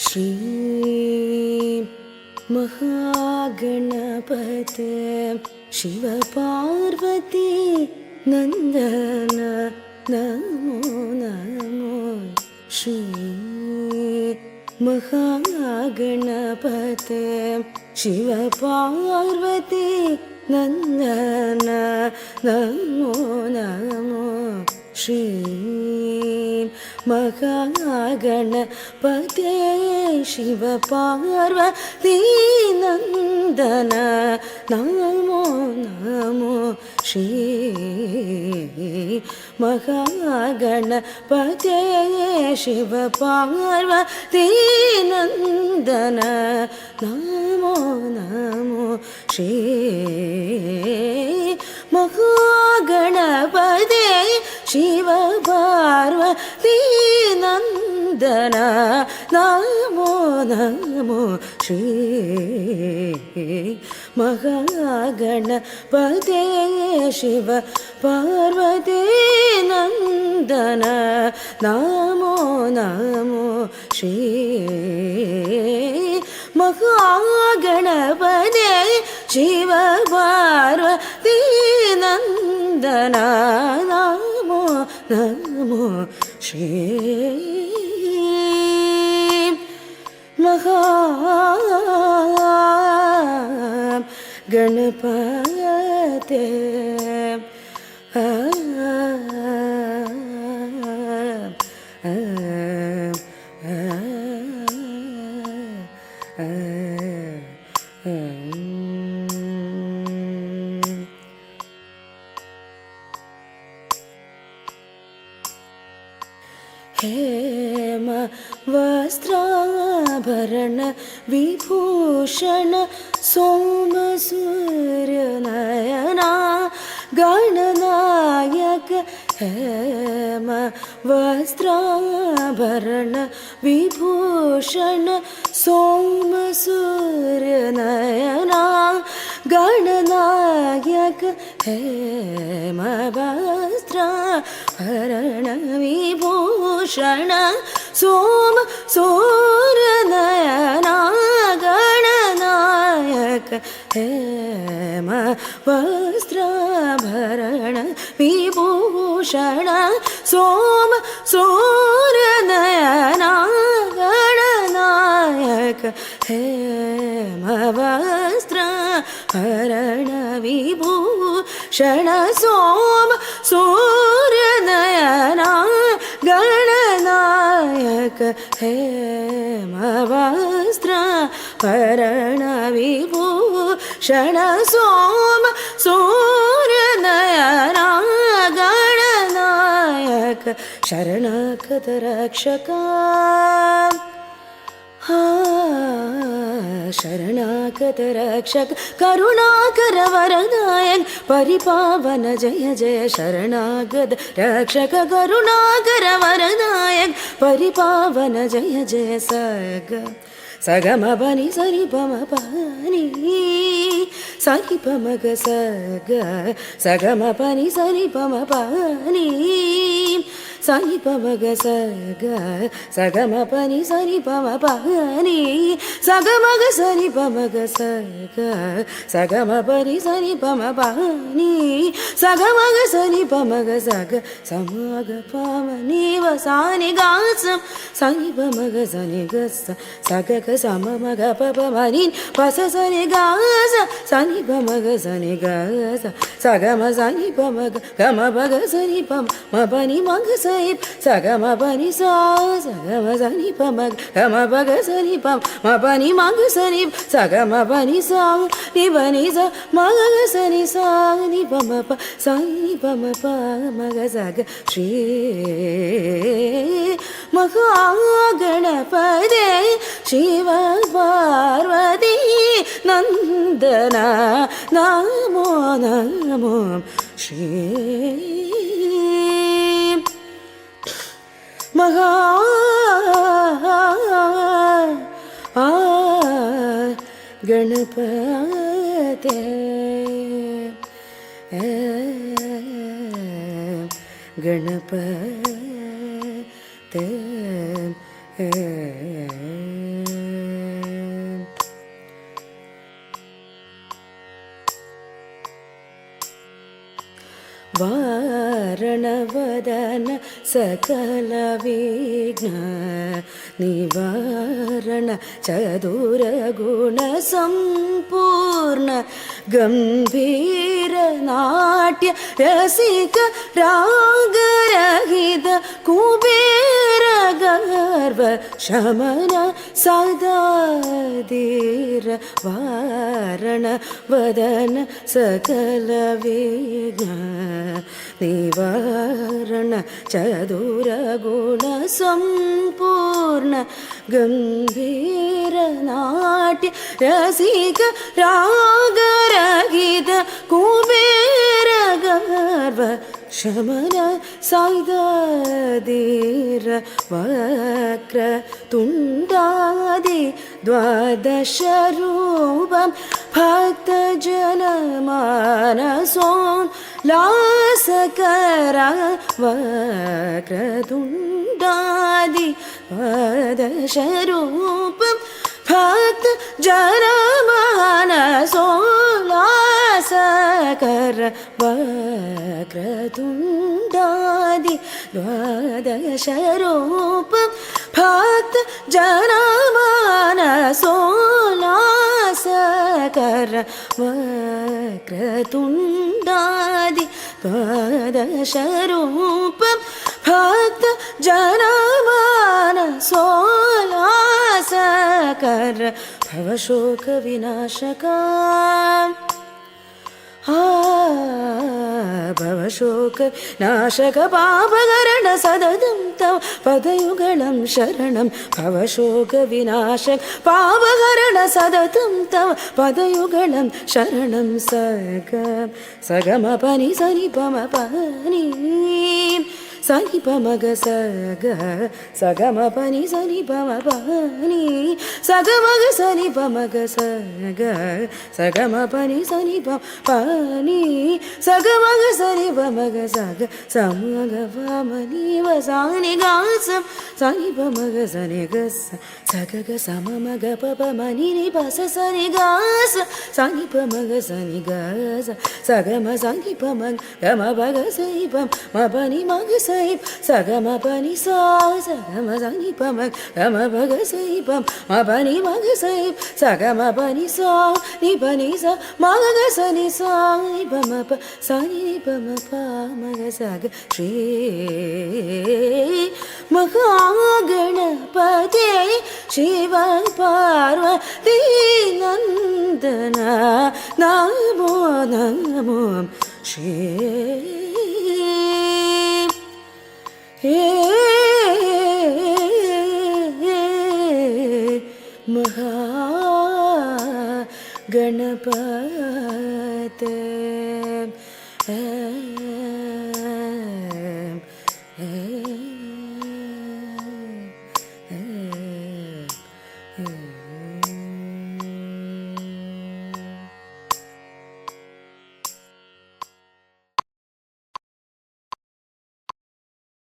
श्री महागणपते शिव पार्वती नंदन नमो नमो श्री महागणपते शिव पार्वती नंदन नमो नमो श्री महागणपते शिव पार्वती नंदन नमो नमो श्री महागणपते शिव पार्वती नंदन नमो नमो श्री महागणपते शिव पार्वती नंदन नमो नमो श्री महागणपते शिव पार्वती नंदन नमो नमो श्री महागणपते शिव पार्वती नंदन नमो नमो श्री महागणपते हेम वस्त्राभरण विभूषण सोम सूर्यनयना गणनायक हेम वस्त्राभरण विभूषण सोम सूर्यनयना गणनायक हेम वस्त्राभरण विभूषण सोम सूर्यनयना गणनायक हेम वस्त्राभरण विभूषण सोम सूर्यनयना गणनायक हेम वस्त्राभरण विभूषण सोम सूर्यनयना गणनायक हेम वस्त्राभरण विभूषण सोम सूर्यनयना गणनायक शरणगत रक्षका शरणागत रक्षक करुणाकर वरदायक परिपावन जय जय शरणागत रक्षक करुणाकर वरदायक परिपावन जय जय सगम बनि सरि पम पानी सरि पम ग सग सगम बनि सरि पम पानी सरि पम ग सग सगम बनि सरि पम पानी सगम ग सरि पम ग सग सगम बनि सरि पम पानी सगम ग सरि पम ग सग समग पामनि वसानि गासम सनि पम ग सनि ग सग ग सम मग पप मनि पस सनि गास सनि पम ग सनि ग सगम सनि पम ग गम बग सनि पम म पनि मग सगम पनि सा सगम सनि पम गम बग सनि पम म पनि मग सनि सगम पनि सा नि पनि सा मग सनि सा नि पम प सनि पम प मग सग श्री महागणपते शिव पार्वती नंदन नमो नमो श्री गणपते गणपते वारणवदन सकलविघ्न निवारण चतुरगुणसम्पूर्ण गम्भीर नाट्य रसिक रागरहित कुबेर गर्व शमन सदा धीर वारण वदन सकल विघ्न निवारण चतुरगुण सम्पूर्ण गम्भीर नाट्य रसिक रागरहित कुबेर गर्व शमन सैदधीर वक्र तुण्डादि द्वादश रूपं भक्तजनमानसोल्लासकर वक्रतुण्डादि द्वादश रूपं भक्तजनमानसोल्लासकर वक्रतुण्डादि द्वादश रूपं भक्तजनमानसोल्लासकर वक्रतुण्डादि द्वादश रूपं भक्तजनमानसोल्लासकर भवशोकविनाशका भवशोकनाशक पापहरण सततं तव पदयुगलं शरणं भवशोकविनाशक पापहरण सततं तव पदयुगलं शरणं सगमपनि सनिपमपनि सनिपमग सग सगमपनि सनिपमपनि सगमग सनिपमग सग सगमपनि सनिपमपनि सगमग सनिपमग सग समगपमनि वसानि गासं सनिपमग सनिगस सगग सममग पपमनि निपस सनिगास सनिपमग सनिगस सगम सनिपमग गमपग सनिपम मपनि मग सगमपनि सा सगम सनिपमग गमपग सनिपम मपनि मग सगमपनि सा निपनि सा मग सनि सा निपमप सनि निपमप मग सग श्री महागणपते शिव पार्वती नन्दन नमो नमो श्री महागणपते